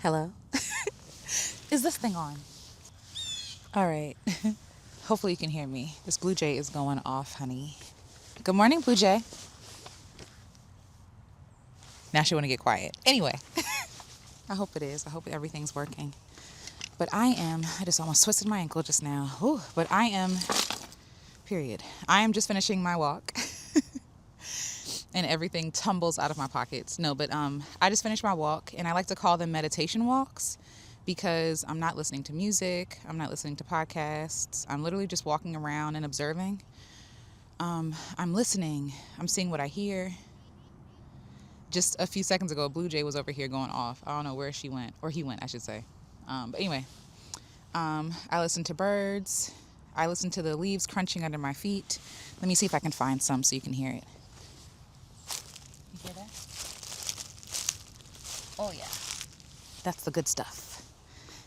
Hello? Is this thing on? All right. Hopefully you can hear me. This blue jay is going off, honey. Good morning, blue jay. Now she want to get quiet. Anyway, I hope it is. I hope everything's working. But I just almost twisted my ankle just now. Whew. But period. I am just finishing my walk. And everything tumbles out of my pockets. No, but I just finished my walk, and I like to call them meditation walks because I'm not listening to music. I'm not listening to podcasts. I'm literally just walking around and observing. I'm listening. I'm seeing what I hear. Just a few seconds ago, a blue jay was over here going off. I don't know where she went, or he went, I should say. But anyway, I listen to birds. I listen to the leaves crunching under my feet. Let me see if I can find some so you can hear it. You hear that? Oh, yeah. That's the good stuff.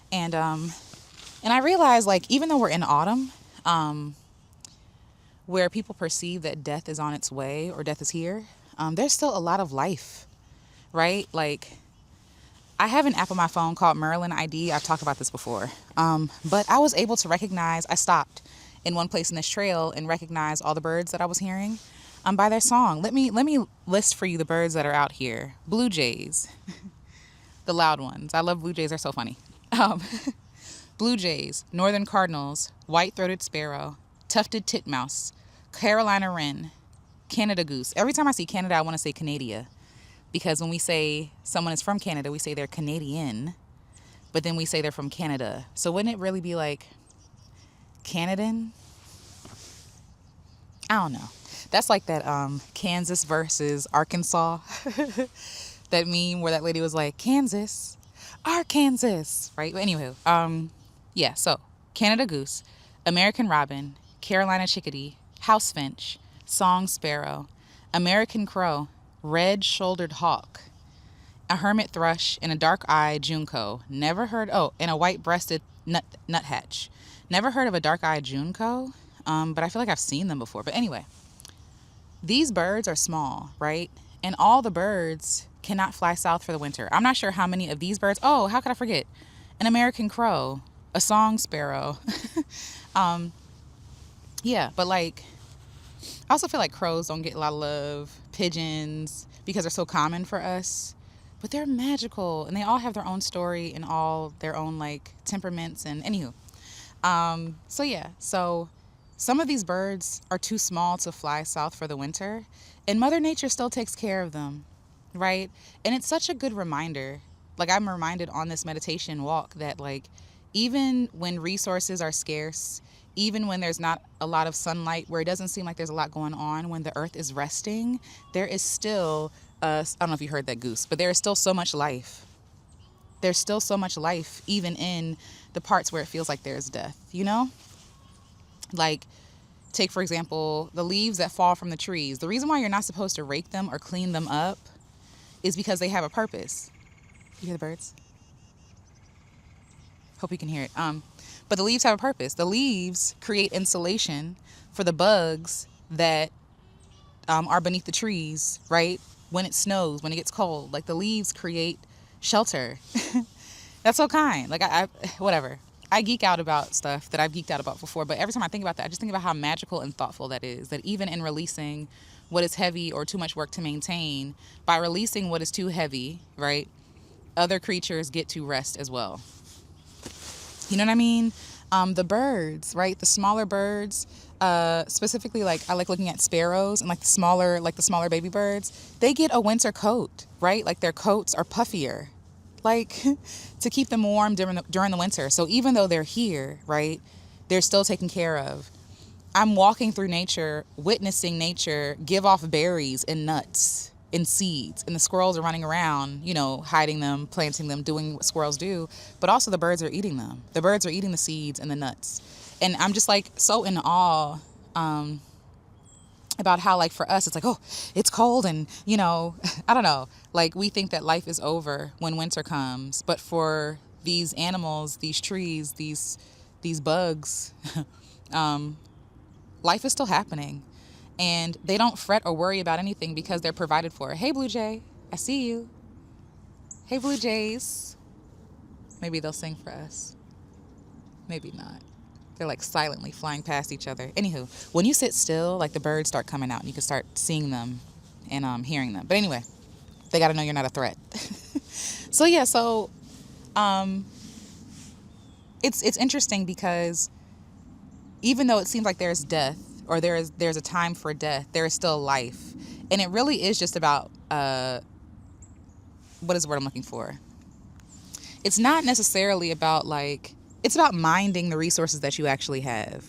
And I realize, like, even though we're in autumn, where people perceive that death is on its way or death is here, there's still a lot of life, right? Like, I have an app on my phone called Merlin ID. I've talked about this before. But I was able to I stopped in one place in this trail and recognized all the birds that I was hearing by their song. Let me list for you the birds that are out here. Blue jays, the loud ones. I love blue jays. They're so funny. Blue jays, northern cardinals, white-throated sparrow, tufted titmouse, Carolina wren, Canada goose. Every time I see Canada, I want to say Canada. Because when we say someone is from Canada, we say they're Canadian, but then we say they're from Canada. So wouldn't it really be like Canadan? I don't know. That's like that Kansas versus Arkansas. That meme where that lady was like, Kansas, Arkansas, right? But anywho, yeah, so Canada goose, American robin, Carolina chickadee, house finch, song sparrow, American crow, red-shouldered hawk, a hermit thrush, and a dark-eyed junco. And a white-breasted nuthatch. Never heard of a dark-eyed junco, but I feel like I've seen them before. But anyway, these birds are small, right? And all the birds cannot fly south for the winter. I'm not sure how many of these birds. Oh, how could I forget? An American crow, a song sparrow. Yeah, but like, I also feel like crows don't get a lot of love, pigeons, because they're so common for us. But they're magical, and they all have their own story and all their own, like, temperaments. And anywho. So some of these birds are too small to fly south for the winter, and Mother Nature still takes care of them, right? And it's such a good reminder. Like, I'm reminded on this meditation walk that, like, even when resources are scarce, even when there's not a lot of sunlight, where it doesn't seem like there's a lot going on, when the earth is resting, there is still, I don't know if you heard that goose, but there is still so much life. There's still so much life, even in the parts where it feels like there's death, you know? Like, take, for example, the leaves that fall from the trees. The reason why you're not supposed to rake them or clean them up is because they have a purpose. You hear the birds? Hope you can hear it. But the leaves have a purpose. The leaves create insulation for the bugs that are beneath the trees, right? When it snows, when it gets cold. Like, the leaves create shelter. That's so kind. Like, whatever. I geek out about stuff that I've geeked out about before, but every time I think about that, I just think about how magical and thoughtful that is. That even in releasing what is heavy or too much work to maintain, by releasing what is too heavy, right, other creatures get to rest as well. You know what I mean? The birds, right? The smaller birds, specifically, like, I like looking at sparrows and, like, the smaller baby birds. They get a winter coat, right? Like, their coats are puffier, like, to keep them warm during the winter. So even though they're here, right, they're still taken care of. I'm walking through nature, witnessing nature give off berries and nuts and seeds, and the squirrels are running around, you know, hiding them, planting them, doing what squirrels do, but also the birds are eating them. The birds are eating the seeds and the nuts. And I'm just, like, so in awe about how, like, for us, it's like, oh, it's cold, and, you know, I don't know, like, we think that life is over when winter comes, but for these animals, these trees, these bugs, life is still happening. And they don't fret or worry about anything because they're provided for. Hey, Blue Jay, I see you. Hey, Blue Jays. Maybe they'll sing for us. Maybe not. They're like silently flying past each other. Anywho, when you sit still, like the birds start coming out and you can start seeing them and hearing them. But anyway, they got to know you're not a threat. So yeah, so um, it's interesting because even though it seems like there's death or there's a time for death, there is still life, and it really is just about what is the word I'm looking for? It's not necessarily about like it's about minding the resources that you actually have,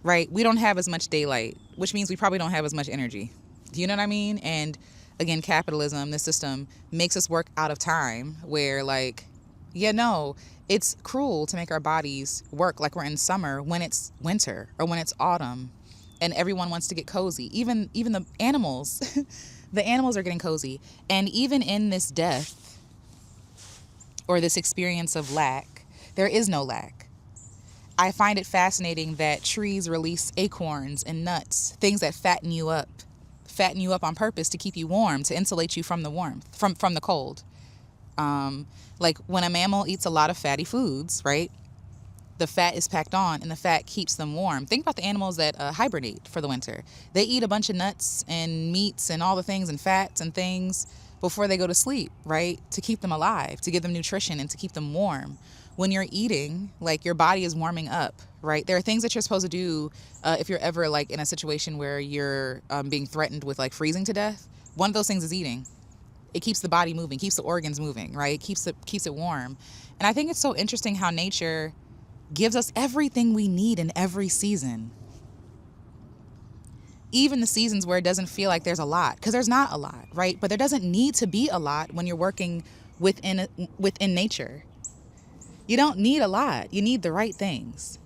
right? We don't have as much daylight, which means we probably don't have as much energy. Do you know what I mean? And again, capitalism, this system makes us work out of time where like, yeah, no, it's cruel to make our bodies work like we're in summer when it's winter or when it's autumn and everyone wants to get cozy. Even the animals, the animals are getting cozy. And even in this death or this experience of lack, there is no lack. I find it fascinating that trees release acorns and nuts, things that fatten you up on purpose to keep you warm, to insulate you from the warmth, from the cold. Like when a mammal eats a lot of fatty foods, right? The fat is packed on and the fat keeps them warm. Think about the animals that hibernate for the winter. They eat a bunch of nuts and meats and all the things and fats and things before they go to sleep, right? To keep them alive, to give them nutrition and to keep them warm. When you're eating, like your body is warming up, right? There are things that you're supposed to do if you're ever like in a situation where you're being threatened with like freezing to death. One of those things is eating. It keeps the body moving, keeps the organs moving, right? Keeps it warm. And I think it's so interesting how nature gives us everything we need in every season. Even the seasons where it doesn't feel like there's a lot, because there's not a lot, right? But there doesn't need to be a lot when you're working within nature. You don't need a lot. You need the right things,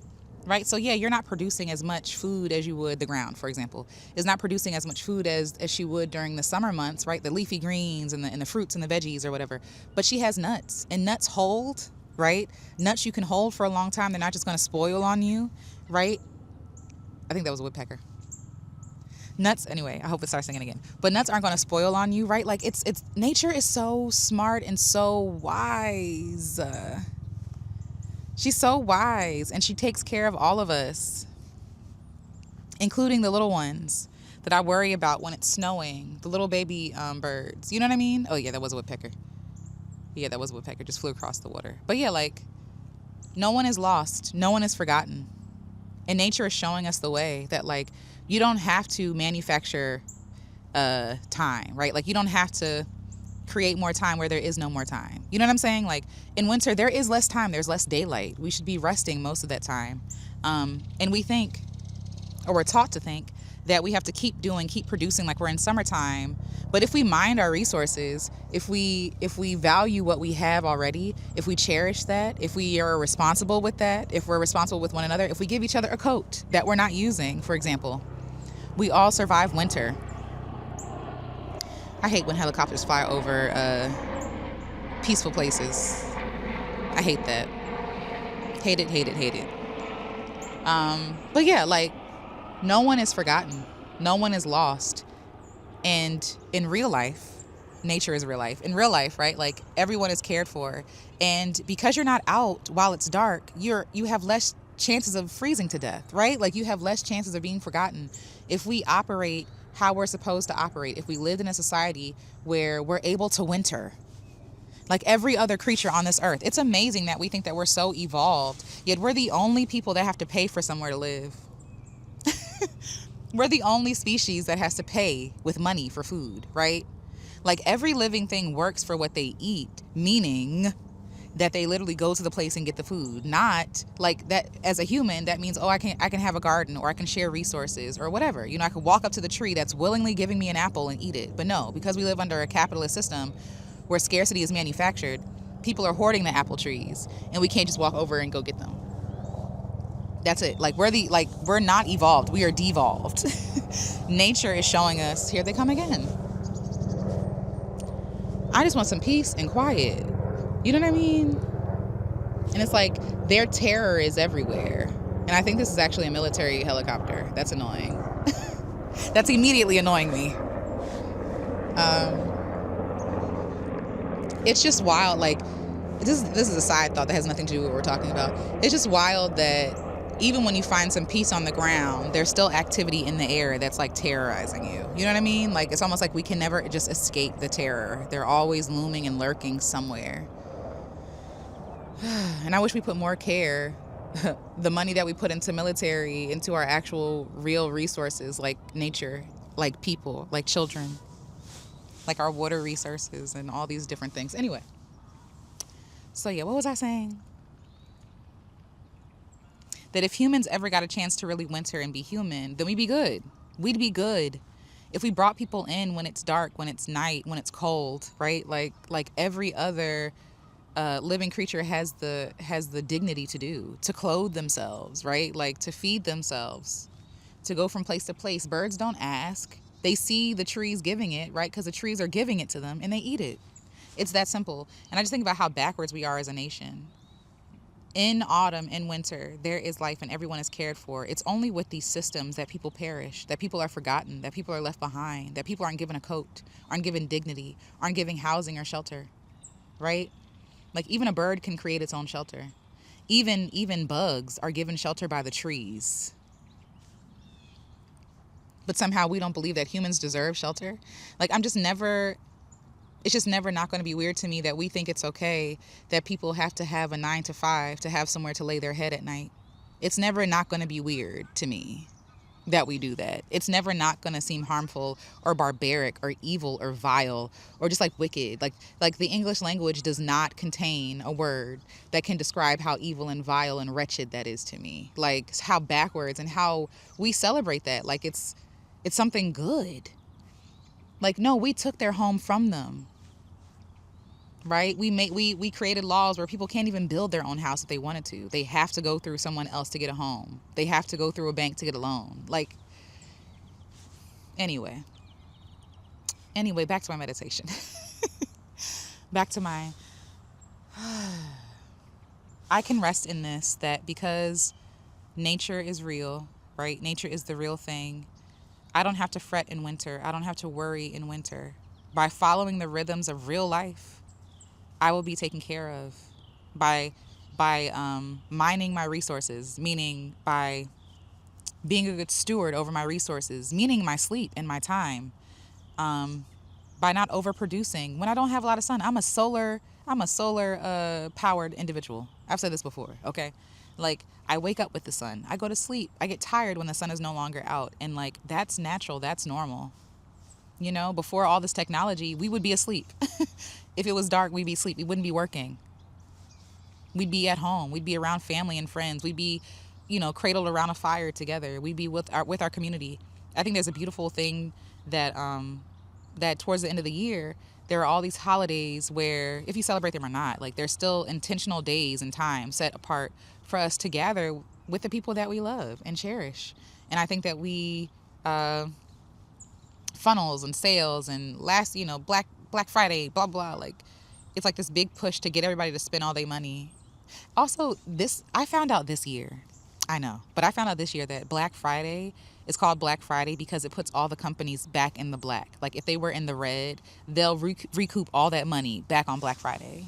right? So yeah, you're not producing as much food as you would. The ground, for example, is not producing as much food as she would during the summer months, right? The leafy greens and the fruits and the veggies or whatever. But she has nuts, and nuts hold, right? Nuts you can hold for a long time. They're not just going to spoil on you, right? I think that was a woodpecker. Nuts, anyway, I hope it starts singing again. But nuts aren't going to spoil on you, right? Like it's nature is so smart and so wise. She's so wise, and she takes care of all of us, including the little ones that I worry about when it's snowing, the little baby birds. You know what I mean? Oh, yeah, that was a woodpecker. Yeah, that was a woodpecker. Just flew across the water. But yeah, like, no one is lost. No one is forgotten. And nature is showing us the way that, like, you don't have to manufacture time, right? Like, you don't have to create more time where there is no more time. You know what I'm saying? Like in winter, there is less time. There's less daylight. We should be resting most of that time. And we think, or we're taught to think, that we have to keep producing like we're in summertime. But if we mind our resources, if we value what we have already, if we cherish that, if we are responsible with that, if we're responsible with one another, if we give each other a coat that we're not using, for example, we all survive winter. I hate when helicopters fly over peaceful places. I hate that. Hate it. But yeah, like, no one is forgotten. No one is lost. And in real life, nature is real life. In real life, right? Like, everyone is cared for. And because you're not out while it's dark, you have less chances of freezing to death, right? Like, you have less chances of being forgotten. If we operate how we're supposed to operate, if we lived in a society where we're able to winter like every other creature on this earth. It's amazing that we think that we're so evolved, yet we're the only people that have to pay for somewhere to live. We're the only species that has to pay with money for food, right? Like every living thing works for what they eat, meaning that they literally go to the place and get the food. Not like that as a human, that means, oh, I can have a garden, or I can share resources or whatever. You know, I could walk up to the tree that's willingly giving me an apple and eat it. But no, because we live under a capitalist system where scarcity is manufactured, people are hoarding the apple trees and we can't just walk over and go get them. That's it. Like we're not evolved. We are devolved. Nature is showing us, here they come again. I just want some peace and quiet. You know what I mean? And it's like their terror is everywhere. And I think this is actually a military helicopter. That's annoying. That's immediately annoying me. It's just wild. Like this is a side thought that has nothing to do with what we're talking about. It's just wild that even when you find some peace on the ground, there's still activity in the air that's like terrorizing you. You know what I mean? Like it's almost like we can never just escape the terror. They're always looming and lurking somewhere. And I wish we put more care, the money that we put into military, into our actual real resources like nature, like people, like children, like our water resources and all these different things. Anyway, so yeah, what was I saying? That if humans ever got a chance to really winter and be human, then we'd be good. We'd be good. If we brought people in when it's dark, when it's night, when it's cold, right? Like every other living creature has the dignity to do, to clothe themselves, right? Like to feed themselves, to go from place to place. Birds don't ask. They see the trees giving it, right? Because the trees are giving it to them and they eat it. It's that simple. And I just think about how backwards we are as a nation. In autumn, in winter, there is life and everyone is cared for. It's only with these systems that people perish, that people are forgotten, that people are left behind, that people aren't given a coat, aren't given dignity, aren't given housing or shelter, right? Like even a bird can create its own shelter. Even bugs are given shelter by the trees. But somehow we don't believe that humans deserve shelter. Like it's just never not going to be weird to me that we think it's okay that people have to have a 9 to 5 to have somewhere to lay their head at night. It's never not going to be weird to me that we do that. It's never not going to seem harmful or barbaric or evil or vile or just like wicked. Like the English language does not contain a word that can describe how evil and vile and wretched that is to me. Like how backwards and how we celebrate that. Like it's something good. Like no, we took their home from them. Right? We created laws where people can't even build their own house if they wanted to. They have to go through someone else to get a home. They have to go through a bank to get a loan. Like, anyway, back to my meditation. Back to my, I can rest in this, that because nature is real, right? Nature is the real thing. I don't have to fret in winter. I don't have to worry in winter. By following the rhythms of real life, I will be taken care of by mining my resources, meaning by being a good steward over my resources, meaning my sleep and my time, by not overproducing when I don't have a lot of sun. I'm a solar powered individual. I've said this before, okay? Like I wake up with the sun. I go to sleep. I get tired when the sun is no longer out, and like that's natural, that's normal. You know, before all this technology, we would be asleep. If it was dark, we'd be asleep. We wouldn't be working. We'd be at home. We'd be around family and friends. We'd be, cradled around a fire together. We'd be with our community. I think there's a beautiful thing that that towards the end of the year, there are all these holidays where, if you celebrate them or not, like there's still intentional days and times set apart for us to gather with the people that we love and cherish. And I think that we funnels and sales and Black Friday, blah blah, like it's like this big push to get everybody to spend all their money. Also, this I found out this year. I know, but I found out this year that Black Friday is called Black Friday because it puts all the companies back in the black. Like if they were in the red, they'll recoup all that money back on Black Friday.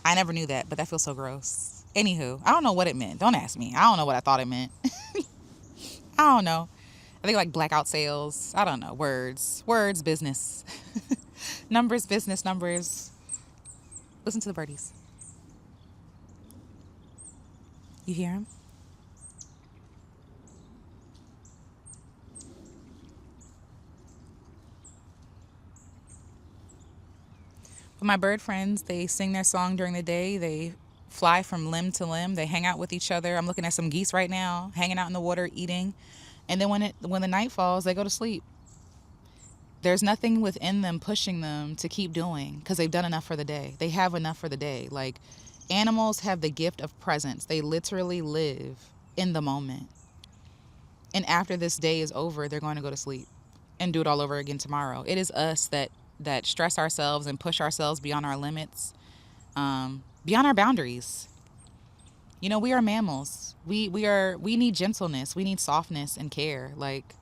I never knew that, but that feels so gross. Anywho, I don't know what it meant. Don't ask me. I don't know what I thought it meant. I don't know. I think like blackout sales. I don't know. Words, business. Numbers, business, numbers. Listen to the birdies. You hear them? But my bird friends, they sing their song during the day. They fly from limb to limb. They hang out with each other. I'm looking at some geese right now, hanging out in the water, eating. And then when the night falls, they go to sleep. There's nothing within them pushing them to keep doing because they've done enough for the day. They have enough for the day. Like animals have the gift of presence. They literally live in the moment. And after this day is over, they're going to go to sleep and do it all over again tomorrow. It is us that stress ourselves and push ourselves beyond our limits, beyond our boundaries. We are mammals. We need gentleness. We need softness and care. Like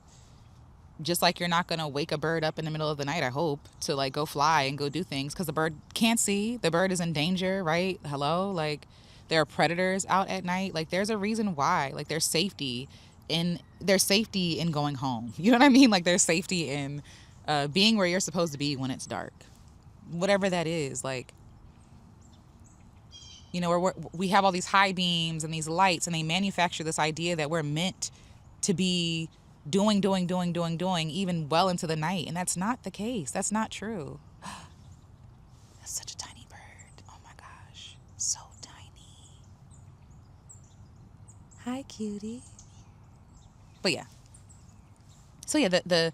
Just like you're not going to wake a bird up in the middle of the night, I hope, to like go fly and go do things, because the bird can't see. The bird is in danger, right? Hello? Like, there are predators out at night. Like, there's a reason why. Like, there's safety in going home. You know what I mean? Like, there's safety in being where you're supposed to be when it's dark. Whatever that is. Like, you know, we have all these high beams and these lights, and they manufacture this idea that we're meant to be doing, even well into the night. And that's not the case. That's not true. That's such a tiny bird. Oh my gosh. So tiny. Hi, cutie. But yeah. So yeah, the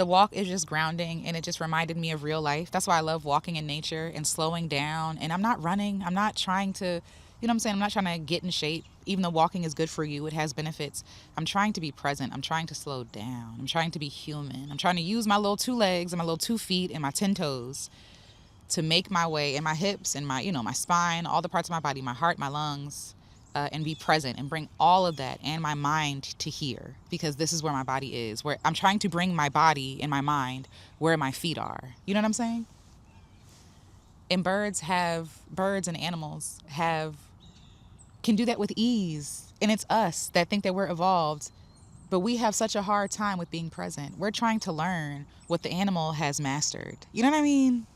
walk is just grounding, and it just reminded me of real life. That's why I love walking in nature and slowing down. And I'm not running. I'm not trying to, you know what I'm saying? I'm not trying to get in shape. Even though walking is good for you, it has benefits. I'm trying to be present. I'm trying to slow down. I'm trying to be human. I'm trying to use my little 2 legs and my little 2 feet and my 10 toes to make my way, and my hips and my, my spine, all the parts of my body, my heart, my lungs, and be present and bring all of that and my mind to here, because this is where my body is, where I'm trying to bring my body and my mind where my feet are. You know what I'm saying? And birds and animals can do that with ease. And it's us that think that we're evolved, but we have such a hard time with being present. We're trying to learn what the animal has mastered. You know what I mean?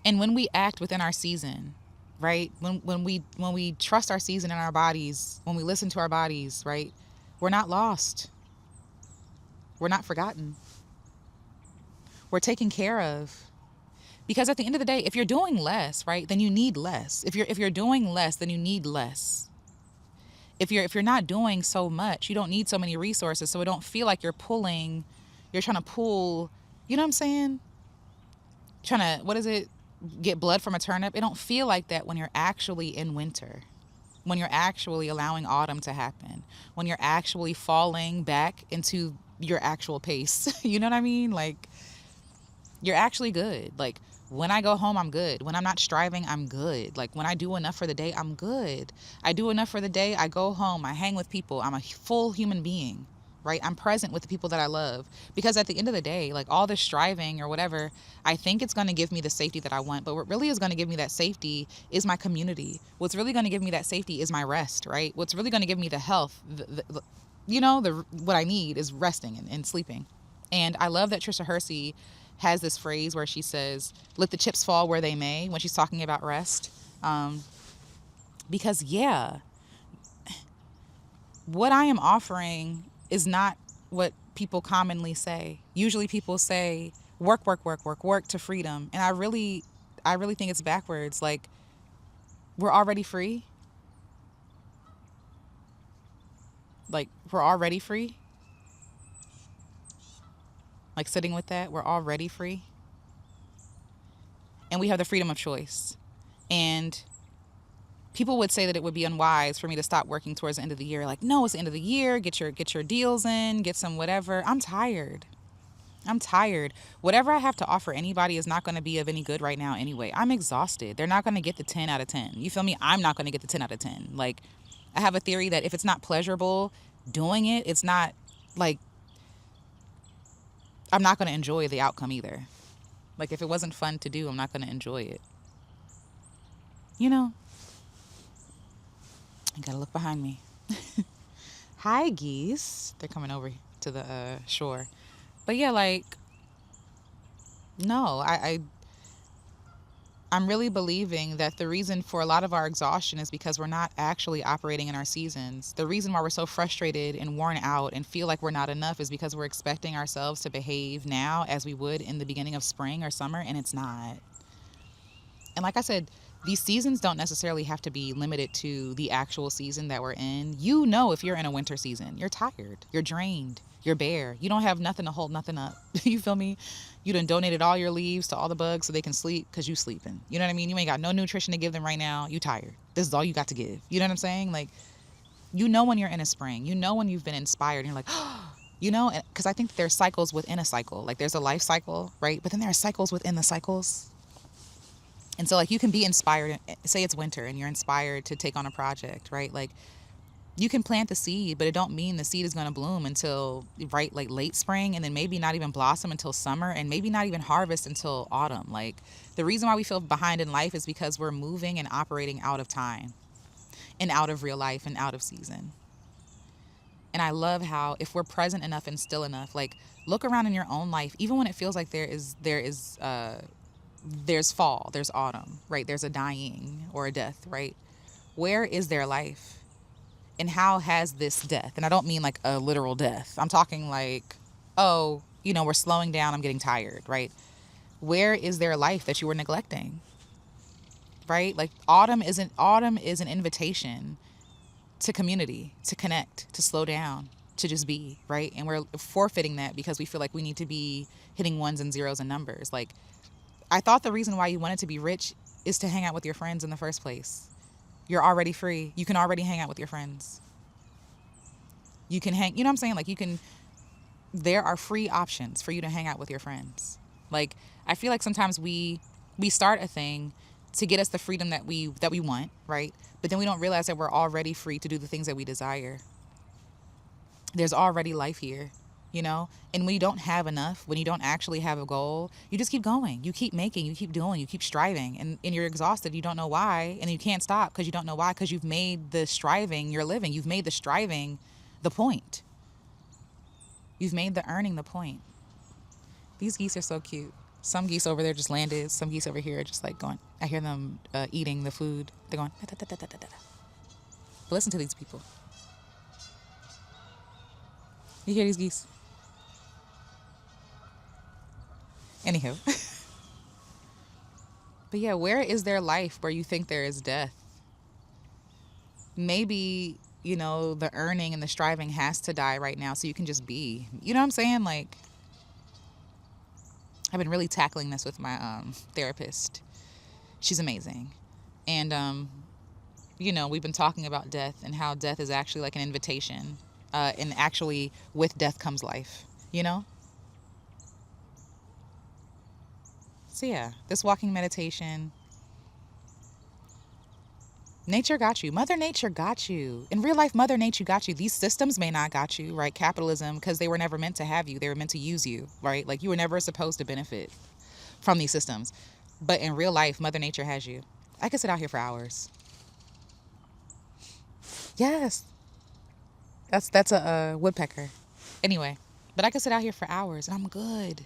And when we act within our season, right? When we trust our season in our bodies, when we listen to our bodies, right? We're not lost. We're not forgotten. We're taken care of. Because at the end of the day, if you're doing less, right, then you need less. If you're doing less, then you need less. If you're not doing so much, you don't need so many resources, so it don't feel like you're trying to pull, you know what I'm saying? Trying to, what is it? Get blood from a turnip. It don't feel like that when you're actually in winter, when you're actually allowing autumn to happen, when you're actually falling back into your actual pace. You know what I mean? Like, you're actually good. Like, when I go home, I'm good. When I'm not striving, I'm good. Like, when I do enough for the day, I'm good. I do enough for the day, I go home, I hang with people, I'm a full human being, right? I'm present with the people that I love. Because at the end of the day, like, all this striving or whatever, I think it's going to give me the safety that I want. But what really is going to give me that safety is my community. What's really going to give me that safety is my rest, right? What's really going to give me the health, what I need is resting and sleeping. And I love that Trisha Hersey has this phrase where she says, let the chips fall where they may, when she's talking about rest. Because, yeah, what I am offering is not what people commonly say. Usually people say, work to freedom. And I really think it's backwards. Like, we're already free. Like, we're already free. Like, sitting with that, we're already free. And we have the freedom of choice. And people would say that it would be unwise for me to stop working towards the end of the year. Like, no, it's the end of the year. Get your deals in, get some whatever. I'm tired. Whatever I have to offer anybody is not going to be of any good right now anyway. I'm exhausted. They're not going to get the 10 out of 10. You feel me? I'm not going to get the 10 out of 10. Like, I have a theory that if it's not pleasurable doing it, it's not, like, I'm not going to enjoy the outcome either. Like, if it wasn't fun to do, I'm not going to enjoy it. You know? I gotta look behind me. Hi, geese. They're coming over to the shore. But yeah, like, no, I'm really believing that the reason for a lot of our exhaustion is because we're not actually operating in our seasons. The reason why we're so frustrated and worn out and feel like we're not enough is because we're expecting ourselves to behave now as we would in the beginning of spring or summer, and it's not. And like I said, these seasons don't necessarily have to be limited to the actual season that we're in. You know, if you're in a winter season, you're tired, you're drained, you're bare. You don't have nothing to hold nothing up. You feel me? You done donated all your leaves to all the bugs so they can sleep because you sleeping. You know what I mean? You ain't got no nutrition to give them right now. You tired. This is all you got to give. You know what I'm saying? Like, you know when you're in a spring. You know when you've been inspired and you're like, you know, because I think there's cycles within a cycle. Like, there's a life cycle, right? But then there are cycles within the cycles. And so, like, you can be inspired, say it's winter and you're inspired to take on a project, right? Like, You can plant the seed, but it don't mean the seed is going to bloom until, right, like late spring, and then maybe not even blossom until summer, and maybe not even harvest until autumn. Like, the reason why we feel behind in life is because we're moving and operating out of time and out of real life and out of season. And I love how, if we're present enough and still enough, like, look around in your own life, even when it feels like there's fall, there's autumn, right? There's a dying or a death, right? Where is their life? And how has this death, and I don't mean like a literal death, I'm talking like, oh, we're slowing down, I'm getting tired, right? Where is their life that you were neglecting, right? Like, autumn is an invitation to community, to connect, to slow down, to just be, right? And we're forfeiting that because we feel like we need to be hitting ones and zeros and numbers. Like, I thought the reason why you wanted to be rich is to hang out with your friends in the first place. You're already free. You can already hang out with your friends. You can hang, you know what I'm saying? Like, there are free options for you to hang out with your friends. Like, I feel like sometimes we start a thing to get us the freedom that we want, right? But then we don't realize that we're already free to do the things that we desire. There's already life here, And when you don't have enough, when you don't actually have a goal, you just keep going. You keep making, you keep doing, you keep striving, and you're exhausted. You don't know why, and you can't stop because you don't know why, because you've made the striving your living. You've made the striving the point. You've made the earning the point. These geese are so cute. Some geese over there just landed. Some geese over here are just like going. I hear them eating the food. They're going. Da, da, da, da, da, da. But listen to these people. You hear these geese? Anywho. But yeah, where is their life where you think there is death? Maybe, the earning and the striving has to die right now so you can just be. You know what I'm saying? Like, I've been really tackling this with my therapist. She's amazing. And, we've been talking about death and how death is actually like an invitation. And actually, with death comes life, So yeah, this walking meditation, nature got you. Mother Nature got you. In real life, Mother Nature got you. These systems may not got you, right? Capitalism, because they were never meant to have you. They were meant to use you, right? Like, you were never supposed to benefit from these systems. But in real life, Mother Nature has you. I could sit out here for hours. Yes. That's a woodpecker. Anyway, but I could sit out here for hours and I'm good.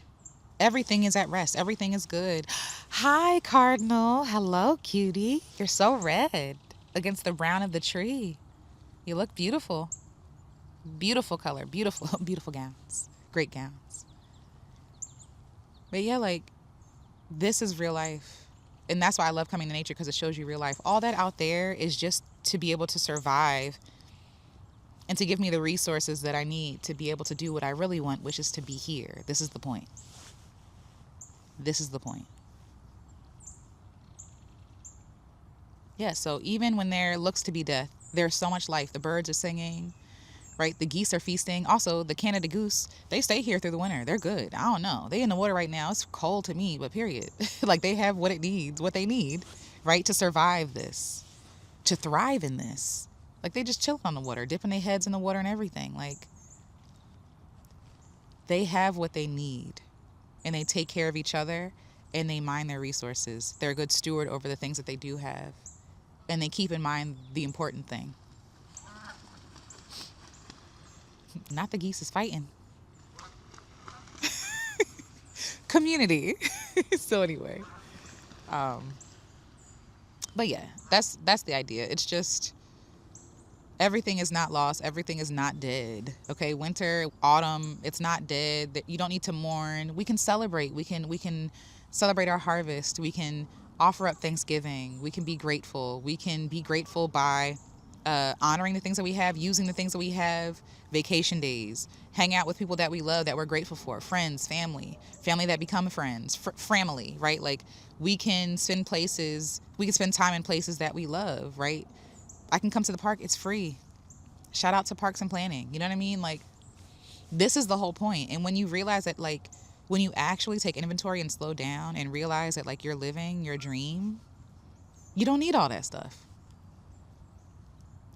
Everything is at rest. Everything is good. Hi, Cardinal. Hello, cutie. You're so red against the brown of the tree. You look beautiful. Beautiful color. Beautiful, beautiful gowns. Great gowns. But yeah, like, this is real life. And that's why I love coming to nature, because it shows you real life. All that out there is just to be able to survive and to give me the resources that I need to be able to do what I really want, which is to be here. This is the point. This is the point. Yeah, so even when there looks to be death, there's so much life. The birds are singing, right? The geese are feasting. Also, the Canada goose, they stay here through the winter. They're good. I don't know. They in the water right now. It's cold to me, but period. Like, they have what they need, right? To survive this, to thrive in this. Like, they just chilling on the water, dipping their heads in the water and everything. Like, they have what they need. And they take care of each other, and they mind their resources. They're a good steward over the things that they do have. And they keep in mind the important thing. Not the geese is fighting. Community. So anyway. But yeah, that's the idea. It's just, everything is not lost. Everything is not dead. Okay, winter, autumn, it's not dead. You don't need to mourn. We can celebrate. We can celebrate our harvest. We can offer up Thanksgiving. We can be grateful. We can be grateful by honoring the things that we have, using the things that we have, vacation days, hang out with people that we love, that we're grateful for, friends, family that become friends, family, right? Like, we can spend time in places that we love, right? I can come to the park. It's free. Shout out to Parks and Planning. You know what I mean? Like, this is the whole point. And when you realize that, like, when you actually take inventory and slow down and realize that, like, you're living your dream, you don't need all that stuff.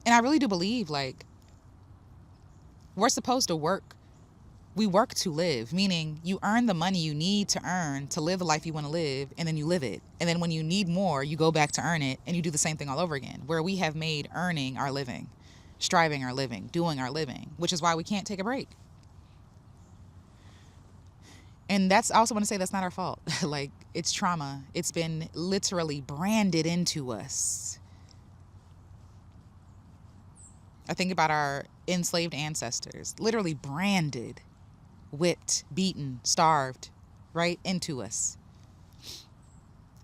And I really do believe, like, we're supposed to work. We work to live, meaning you earn the money you need to earn to live the life you want to live, and then you live it. And then when you need more, you go back to earn it, and you do the same thing all over again, where we have made earning our living, striving our living, doing our living, which is why we can't take a break. And that's, I also want to say, that's not our fault. Like, it's trauma. It's been literally branded into us. I think about our enslaved ancestors, literally branded, whipped, beaten, starved, right into us.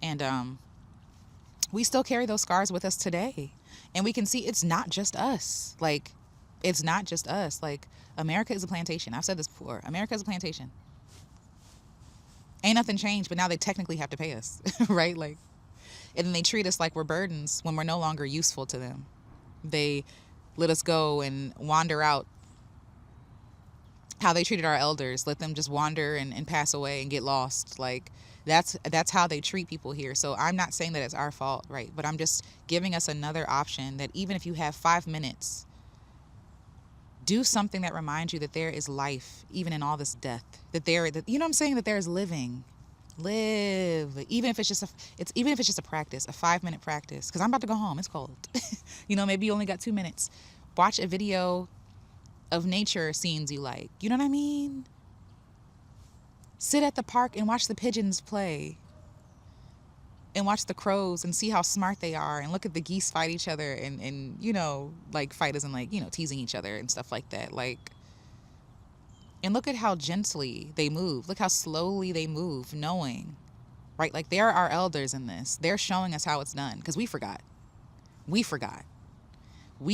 And we still carry those scars with us today. And we can see it's not just us. Like, it's not just us. Like, America is a plantation. I've said this before. America is a plantation. Ain't nothing changed, but now they technically have to pay us, right? Like, and then they treat us like we're burdens when we're no longer useful to them. They let us go and wander out. How they treated our elders, let them just wander and pass away and get lost. Like, that's how they treat people here. So I'm not saying that it's our fault, right? But I'm just giving us another option that even if you have 5 minutes, do something that reminds you that there is life, even in all this death. That you know what I'm saying? That there is living. Live. Even if it's just a practice, a 5-minute practice. Because I'm about to go home. It's cold. You know, maybe you only got 2 minutes. Watch a video of nature scenes you like. You know what I mean? Sit at the park and watch the pigeons play. And watch the crows and see how smart they are, and look at the geese fight each other and you know, like, fight as in, like, you know, teasing each other and stuff like that. Like, and look at how gently they move. Look how slowly they move, knowing, right? Like, they're our elders in this. They're showing us how it's done, because we forgot. We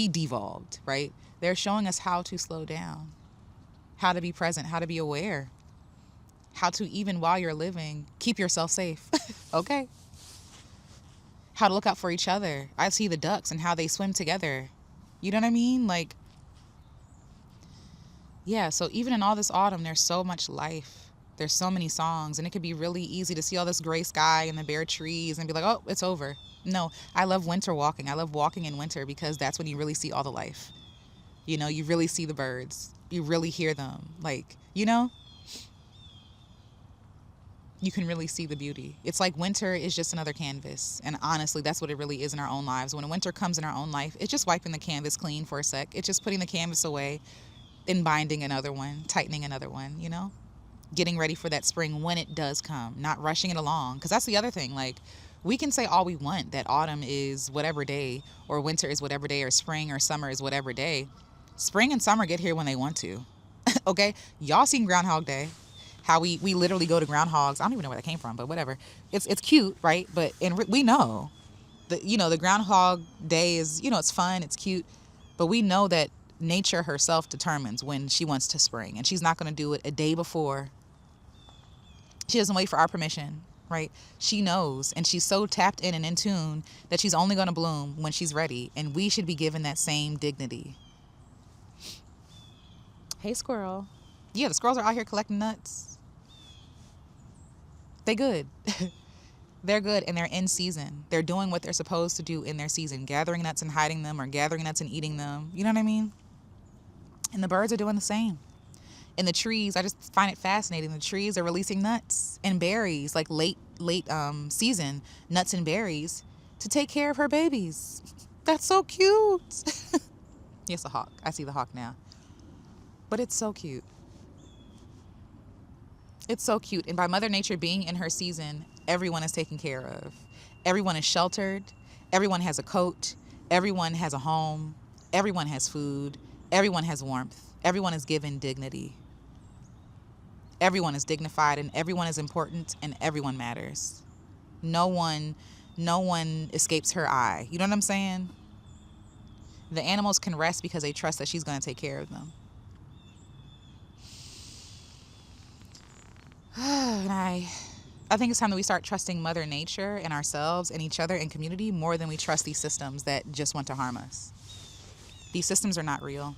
devolved, right? They're showing us how to slow down, how to be present, how to be aware, how to, even while you're living, keep yourself safe. Okay? How to look out for each other. I see the ducks and how they swim together. You know what I mean? Like, yeah, so even in all this autumn, there's so much life. There's so many songs, and it could be really easy to see all this gray sky and the bare trees and be like, oh, it's over. No, I love winter walking. I love walking in winter, because that's when you really see all the life. You know, you really see the birds. You really hear them. Like, you know? You can really see the beauty. It's like winter is just another canvas. And honestly, that's what it really is in our own lives. When winter comes in our own life, it's just wiping the canvas clean for a sec. It's just putting the canvas away and binding another one, tightening another one, you know? Getting ready for that spring when it does come, not rushing it along. Because that's the other thing. Like, we can say all we want, that autumn is whatever day, or winter is whatever day, or spring or summer is whatever day. Spring and summer get here when they want to. Okay? Y'all seen Groundhog Day. How we literally go to groundhogs. I don't even know where that came from, but whatever. It's cute, right? But we know that, you know, the Groundhog Day is, you know, it's fun, it's cute, but we know that nature herself determines when she wants to spring, and she's not going to do it a day before. She doesn't wait for our permission, right? She knows, and she's so tapped in and in tune that she's only going to bloom when she's ready, and we should be given that same dignity. Hey, squirrel. Yeah, the squirrels are out here collecting nuts. They good. They're good, and they're in season. They're doing what they're supposed to do in their season, gathering nuts and hiding them, or gathering nuts and eating them. You know what I mean? And the birds are doing the same. And the trees, I just find it fascinating. The trees are releasing nuts and berries, like late season nuts and berries, to take care of her babies. That's so cute. Yes, a hawk. I see the hawk now. But it's so cute. It's so cute. And by Mother Nature being in her season, everyone is taken care of. Everyone is sheltered. Everyone has a coat. Everyone has a home. Everyone has food. Everyone has warmth. Everyone is given dignity. Everyone is dignified, and everyone is important, and everyone matters. No one escapes her eye. You know what I'm saying? The animals can rest because they trust that she's going to take care of them. And I think it's time that we start trusting Mother Nature and ourselves and each other and community more than we trust these systems that just want to harm us. These systems are not real.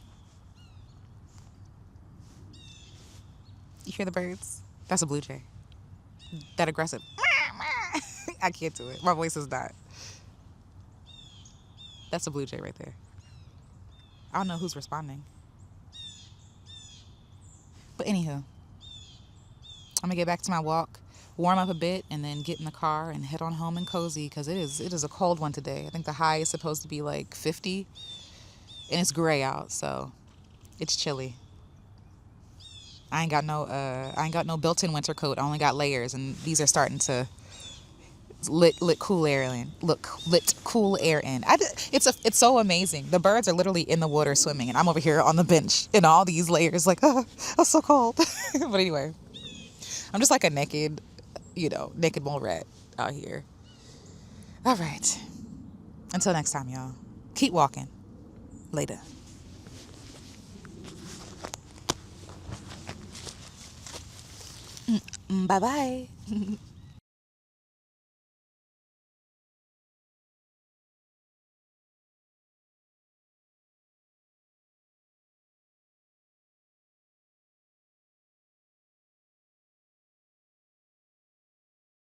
You hear the birds? That's a blue jay. That aggressive. I can't do it. My voice is not. That's a blue jay right there. I don't know who's responding. But anywho, I'm gonna get back to my walk, warm up a bit, and then get in the car and head on home and cozy because it is a cold one today. I think the high is supposed to be like 50, and it's gray out, so it's chilly. I ain't got no built-in winter coat. I only got layers, and these are starting to lit cool air in. Look, lit cool air in. It's so amazing. The birds are literally in the water swimming, and I'm over here on the bench in all these layers, like, oh, I'm so cold. But anyway, I'm just like a naked mole rat out here. All right. Until next time, y'all. Keep walking. Later. Bye bye.